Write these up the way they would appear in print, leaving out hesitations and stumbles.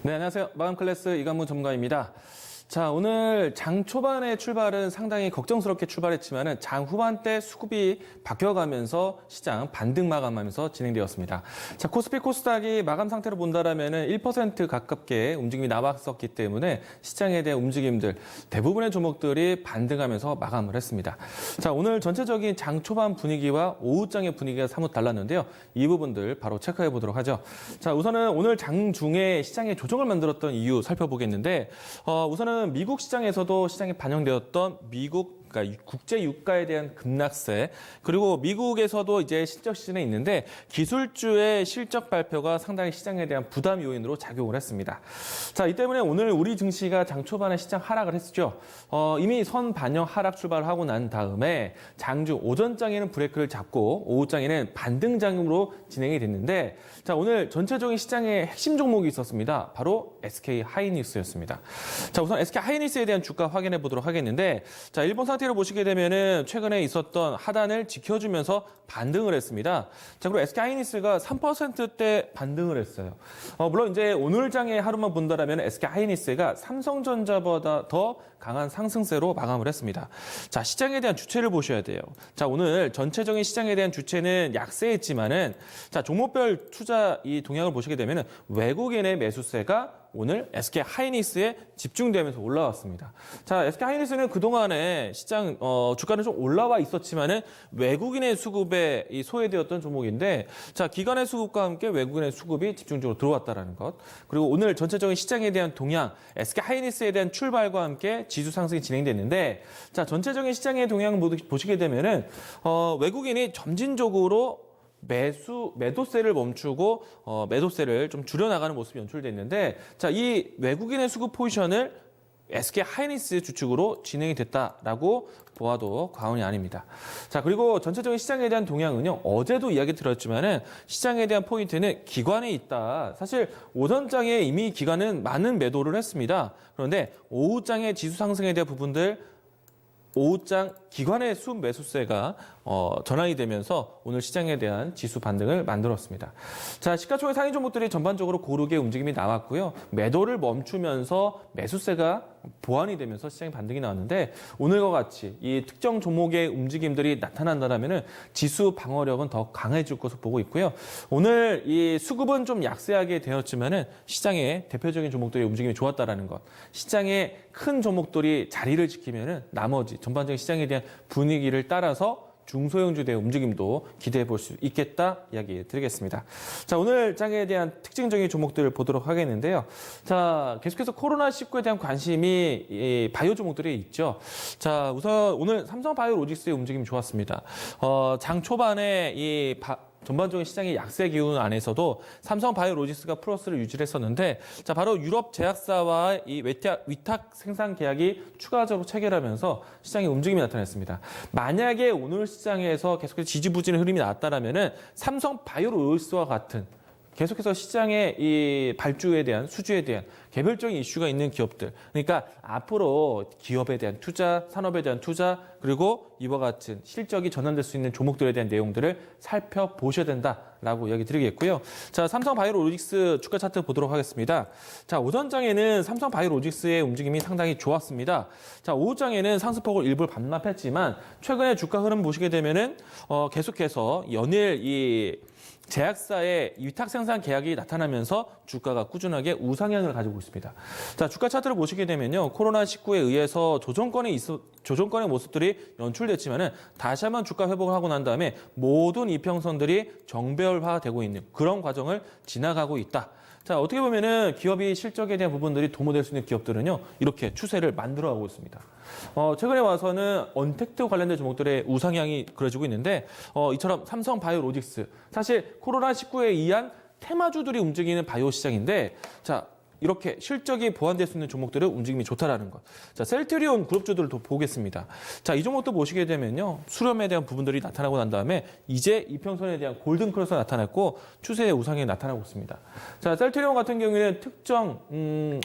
네, 안녕하세요. 마감 클래스 이관문 전문가입니다. 자, 오늘 장 초반의 출발은 상당히 걱정스럽게 출발했지만은 장 후반 때 수급이 바뀌어가면서 시장 반등 마감하면서 진행되었습니다. 자, 코스피 코스닥이 마감 상태로 본다라면은 1% 가깝게 움직임이 나왔었기 때문에 시장에 대한 움직임들 대부분의 종목들이 반등하면서 마감을 했습니다. 자, 오늘 전체적인 장 초반 분위기와 오후장의 분위기가 사뭇 달랐는데요. 이 부분들 바로 체크해 보도록 하죠. 자, 우선은 오늘 장 중에 시장에 조정을 만들었던 이유 살펴보겠는데, 우선은 미국 시장에서도 시장에 반영되었던 그러니까 국제 유가에 대한 급락세, 그리고 미국에서도 이제 실적 시즌에 있는데 기술주의 실적 발표가 상당히 시장에 대한 부담 요인으로 작용을 했습니다. 자, 이 때문에 오늘 우리 증시가 장 초반에 시장 하락을 했죠. 이미 선 반영 하락 출발을 하고 난 다음에 장중 오전장에는 브레이크를 잡고 오후장에는 반등장으로 진행이 됐는데, 자, 오늘 전체적인 시장의 핵심 종목이 있었습니다. 바로 SK 하이닉스였습니다. 자, 우선 SK 하이닉스에 대한 주가 확인해 보도록 하겠는데, 자, 일본 상태를 보시게 되면은 최근에 있었던 하단을 지켜주면서 반등을 했습니다. 자, 그리고 SK 하이닉스가 3%대 반등을 했어요. 물론 이제 오늘 장의 하루만 본다라면 SK 하이닉스가 삼성전자보다 더 강한 상승세로 마감을 했습니다. 자, 시장에 대한 주체를 보셔야 돼요. 자, 오늘 전체적인 시장에 대한 주체는 약세했지만은, 자, 종목별 투자 이 동향을 보시게 되면은 외국인의 매수세가 오늘 SK 하이닉스에 집중되면서 올라왔습니다. 자, SK 하이닉스는 그동안에 시장 주가는 좀 올라와 있었지만은 외국인의 수급에 소외되었던 종목인데, 자, 기관의 수급과 함께 외국인의 수급이 집중적으로 들어왔다라는 것. 그리고 오늘 전체적인 시장에 대한 동향, SK 하이닉스에 대한 출발과 함께 지수 상승이 진행됐는데, 자, 전체적인 시장의 동향을 보시게 되면은 외국인이 점진적으로 매도세를 멈추고 매도세를 좀 줄여나가는 모습이 연출됐는데, 자, 이 외국인의 수급 포지션을 SK 하이닉스 주축으로 진행이 됐다라고 보아도 과언이 아닙니다. 자, 그리고 전체적인 시장에 대한 동향은요, 어제도 이야기 드렸지만은 시장에 대한 포인트는 기관에 있다. 사실 오전장에 이미 기관은 많은 매도를 했습니다. 그런데 오후장의 지수 상승에 대한 부분들, 오후장 기관의 순 매수세가 전환이 되면서 오늘 시장에 대한 지수 반등을 만들었습니다. 자, 시가총액 상위 종목들이 전반적으로 고르게 움직임이 나왔고요. 매도를 멈추면서 매수세가 보완이 되면서 시장의 반등이 나왔는데, 오늘과 같이 이 특정 종목의 움직임들이 나타난다면 지수 방어력은 더 강해질 것으로 보고 있고요. 오늘 이 수급은 좀 약세하게 되었지만은 시장의 대표적인 종목들의 움직임이 좋았다라는 것. 시장의 큰 종목들이 자리를 지키면은 나머지 전반적인 시장에 대한 분위기를 따라서 중소형주들의 움직임도 기대해 볼 수 있겠다 이야기 드리겠습니다. 자, 오늘 장에 대한 특징적인 종목들을 보도록 하겠는데요. 자, 계속해서 코로나19에 대한 관심이 이 바이오 종목들이 있죠. 자, 우선 오늘 삼성바이오로직스의 움직임이 좋았습니다. 장 초반에 전반적인 시장의 약세 기운 안에서도 삼성바이오로직스가 플러스를 유지했었는데, 자, 바로 유럽 제약사와 이 위탁 생산 계약이 추가적으로 체결하면서 시장의 움직임이 나타났습니다. 만약에 오늘 시장에서 계속해서 지지부진의 흐름이 나왔다라면은 삼성바이오로직스와 같은 계속해서 시장의 이 발주에 대한 수주에 대한 개별적인 이슈가 있는 기업들, 그러니까 앞으로 기업에 대한 투자, 산업에 대한 투자, 그리고 이와 같은 실적이 전환될 수 있는 종목들에 대한 내용들을 살펴보셔야 된다라고 이야기 드리겠고요. 자, 삼성바이오로직스 주가 차트 보도록 하겠습니다. 자, 오전장에는 삼성바이오로직스의 움직임이 상당히 좋았습니다. 자, 오후장에는 상승폭을 일부 반납했지만 최근에 주가 흐름 보시게 되면은 계속해서 연일 제약사의 위탁 생산 계약이 나타나면서 주가가 꾸준하게 우상향을 가지고 있습니다. 자, 주가 차트를 보시게 되면요, 코로나19에 의해서 조정권의 모습들이 연출됐지만은 다시 한번 주가 회복을 하고 난 다음에 모든 이평선들이 정배열화되고 있는 그런 과정을 지나가고 있다. 자, 어떻게 보면은 기업이 실적에 대한 부분들이 도모될 수 있는 기업들은요, 이렇게 추세를 만들어가고 있습니다. 최근에 와서는 언택트 관련된 종목들의 우상향이 그려지고 있는데, 이처럼 삼성바이오로직스, 사실 코로나19에 의한 테마주들이 움직이는 바이오 시장인데, 자, 이렇게 실적이 보완될 수 있는 종목들의 움직임이 좋다라는 것. 자, 셀트리온 그룹주들을 또 보겠습니다. 자, 이 종목도 보시게 되면요, 수렴에 대한 부분들이 나타나고 난 다음에 이제 이평선에 대한 골든 크로스가 나타났고 추세의 우상이 나타나고 있습니다. 자, 셀트리온 같은 경우에는 특정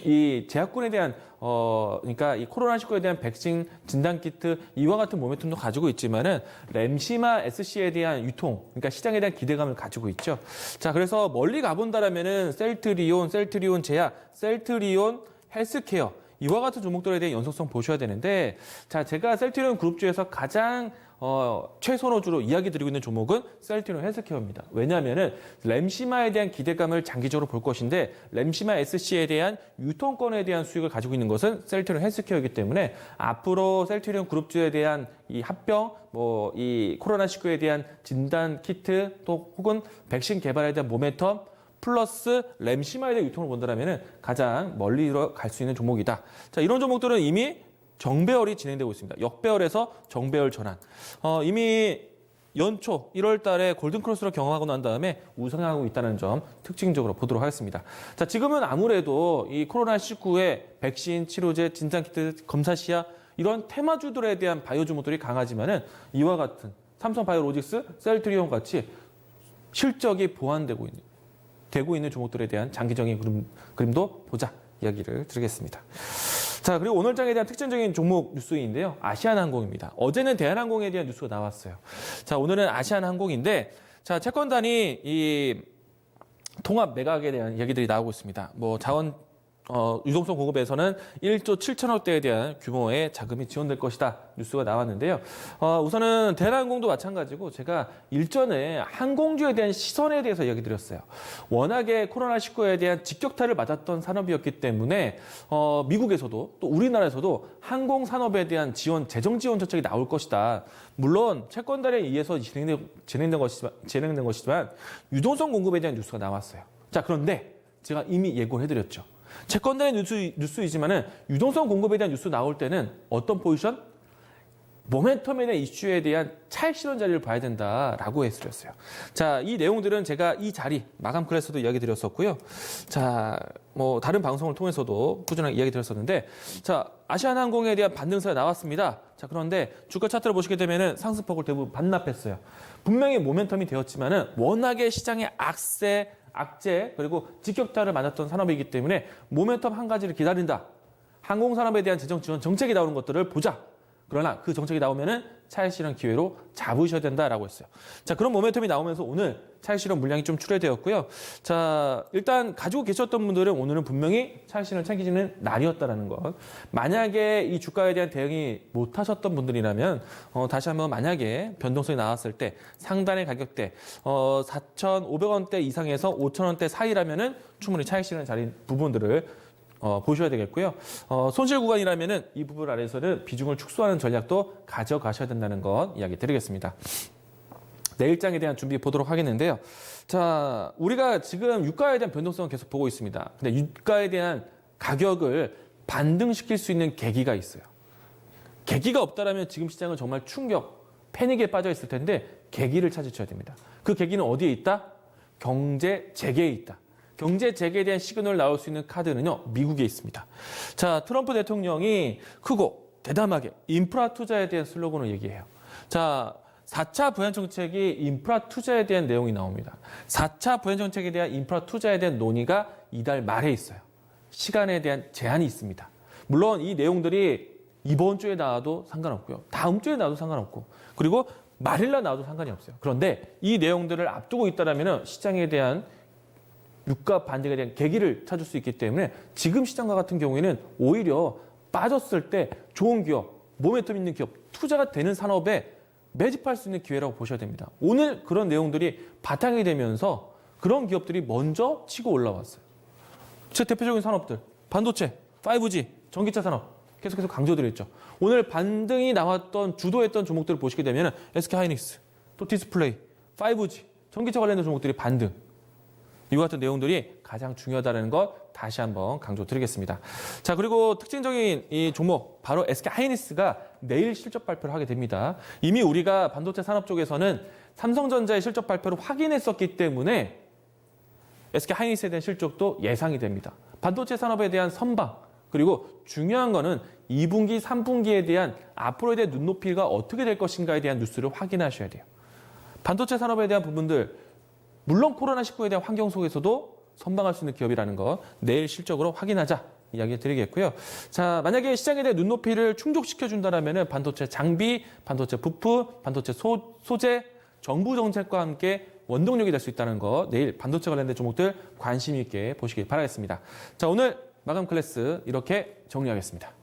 이 제약군에 대한 그러니까 이 코로나19에 대한 백신 진단 키트 이와 같은 모멘텀도 가지고 있지만은 램시마 SC에 대한 유통, 그러니까 시장에 대한 기대감을 가지고 있죠. 자, 그래서 멀리 가본다라면은 셀트리온 제약, 셀트리온 헬스케어 이와 같은 종목들에 대한 연속성 보셔야 되는데, 자, 제가 셀트리온 그룹주에서 가장 최선호주로 이야기 드리고 있는 종목은 셀트리온 헬스케어입니다. 왜냐하면은 램시마에 대한 기대감을 장기적으로 볼 것인데, 램시마 SC에 대한 유통권에 대한 수익을 가지고 있는 것은 셀트리온 헬스케어이기 때문에 앞으로 셀트리온 그룹주에 대한 이 합병, 이 코로나19에 대한 진단 키트 또 혹은 백신 개발에 대한 모멘텀 플러스 램시마에 대한 유통을 본다면 가장 멀리 갈 수 있는 종목이다. 자, 이런 종목들은 이미 정배열이 진행되고 있습니다. 역배열에서 정배열 전환. 이미 연초 1월 달에 골든크로스를 경험하고 난 다음에 우상향하고 있다는 점 특징적으로 보도록 하겠습니다. 자, 지금은 아무래도 이 코로나19의 백신, 치료제, 진단키트, 검사시야 이런 테마주들에 대한 바이오 주목들이 강하지만은 이와 같은 삼성바이오로직스, 셀트리온 같이 실적이 보완되고 있는 종목들에 대한 장기적인 그림도 보자 이야기를 드리겠습니다. 자, 그리고 오늘 장에 대한 특징적인 종목 뉴스인데요. 아시아나항공입니다. 어제는 대한항공에 대한 뉴스가 나왔어요. 자, 오늘은 아시아나항공인데, 자, 채권단이 이 통합 매각에 대한 이야기들이 나오고 있습니다. 유동성 공급에서는 1조 7천억대에 대한 규모의 자금이 지원될 것이다 뉴스가 나왔는데요. 우선은 대한항공도 마찬가지고 제가 일전에 항공주에 대한 시선에 대해서 이야기 드렸어요. 워낙에 코로나19에 대한 직격탄을 맞았던 산업이었기 때문에 미국에서도 또 우리나라에서도 항공산업에 대한 재정 지원 정책이 나올 것이다. 물론 채권단에 의해서 진행된 것이지만 유동성 공급에 대한 뉴스가 나왔어요. 자, 그런데 제가 이미 예고를 해드렸죠. 채권단의 뉴스이지만은 유동성 공급에 대한 뉴스 나올 때는 어떤 포지션? 모멘텀에 대한 이슈에 대한 차익 실현 자리를 봐야 된다라고 해드렸어요. 자, 이 내용들은 제가 이 자리 마감 클래스도 이야기 드렸었고요. 자, 다른 방송을 통해서도 꾸준하게 이야기 드렸었는데, 자, 아시아나항공에 대한 반등세가 나왔습니다. 자, 그런데 주가 차트를 보시게 되면은 상승폭을 대부분 반납했어요. 분명히 모멘텀이 되었지만은 워낙에 시장의 악재 그리고 직격탄을 맞았던 산업이기 때문에 모멘텀 한 가지를 기다린다. 항공산업에 대한 재정 지원 정책이 나오는 것들을 보자. 그러나 그 정책이 나오면은 차익 실현 기회로 잡으셔야 된다라고 했어요. 자, 그런 모멘텀이 나오면서 오늘 차익 실현 물량이 좀 출회되었고요. 자, 일단 가지고 계셨던 분들은 오늘은 분명히 차익 실현 챙기시는 날이었다라는 것. 만약에 이 주가에 대한 대응이 못 하셨던 분들이라면 다시 한번 만약에 변동성이 나왔을 때 상단의 가격대 4,500원대 이상에서 5,000원대 사이라면은 충분히 차익 실현 자리 부분들을 보셔야 되겠고요. 손실 구간이라면은 이 부분 아래에서는 비중을 축소하는 전략도 가져가셔야 된다는 것 이야기 드리겠습니다. 내일장에 대한 준비 보도록 하겠는데요. 자, 우리가 지금 유가에 대한 변동성을 계속 보고 있습니다. 근데 유가에 대한 가격을 반등시킬 수 있는 계기가 있어요. 계기가 없다라면 지금 시장은 정말 충격, 패닉에 빠져 있을 텐데 계기를 찾으셔야 됩니다. 그 계기는 어디에 있다? 경제 재개에 있다. 경제 재개에 대한 시그널 나올 수 있는 카드는요, 미국에 있습니다. 자, 트럼프 대통령이 크고 대담하게 인프라 투자에 대한 슬로건을 얘기해요. 자, 4차 부양 정책이 인프라 투자에 대한 내용이 나옵니다. 4차 부양 정책에 대한 인프라 투자에 대한 논의가 이달 말에 있어요. 시간에 대한 제한이 있습니다. 물론 이 내용들이 이번 주에 나와도 상관없고요. 다음 주에 나와도 상관없고, 그리고 말일날 나와도 상관이 없어요. 그런데 이 내용들을 앞두고 있다면 시장에 대한 유가 반등에 대한 계기를 찾을 수 있기 때문에 지금 시장과 같은 경우에는 오히려 빠졌을 때 좋은 기업, 모멘텀 있는 기업, 투자가 되는 산업에 매집할 수 있는 기회라고 보셔야 됩니다. 오늘 그런 내용들이 바탕이 되면서 그런 기업들이 먼저 치고 올라왔어요. 제 대표적인 산업들, 반도체, 5G, 전기차 산업 계속해서 강조드렸죠. 오늘 반등이 나왔던 주도했던 종목들을 보시게 되면 SK하이닉스, 또 디스플레이, 5G, 전기차 관련된 종목들이 반등. 이와 같은 내용들이 가장 중요하다는 것 다시 한번 강조드리겠습니다. 자, 그리고 특징적인 이 종목 바로 SK하이닉스가 내일 실적 발표를 하게 됩니다. 이미 우리가 반도체 산업 쪽에서는 삼성전자의 실적 발표를 확인했었기 때문에 SK하이닉스에 대한 실적도 예상이 됩니다. 반도체 산업에 대한 선방, 그리고 중요한 거는 2분기, 3분기에 대한 앞으로에 대한 눈높이가 어떻게 될 것인가에 대한 뉴스를 확인하셔야 돼요. 반도체 산업에 대한 부분들, 물론 코로나19에 대한 환경 속에서도 선방할 수 있는 기업이라는 거 내일 실적으로 확인하자 이야기 드리겠고요. 자, 만약에 시장에 대한 눈높이를 충족시켜준다면 반도체 장비, 반도체 부품, 반도체 소재, 정부 정책과 함께 원동력이 될 수 있다는 거 내일 반도체 관련된 종목들 관심 있게 보시길 바라겠습니다. 자, 오늘 마감 클래스 이렇게 정리하겠습니다.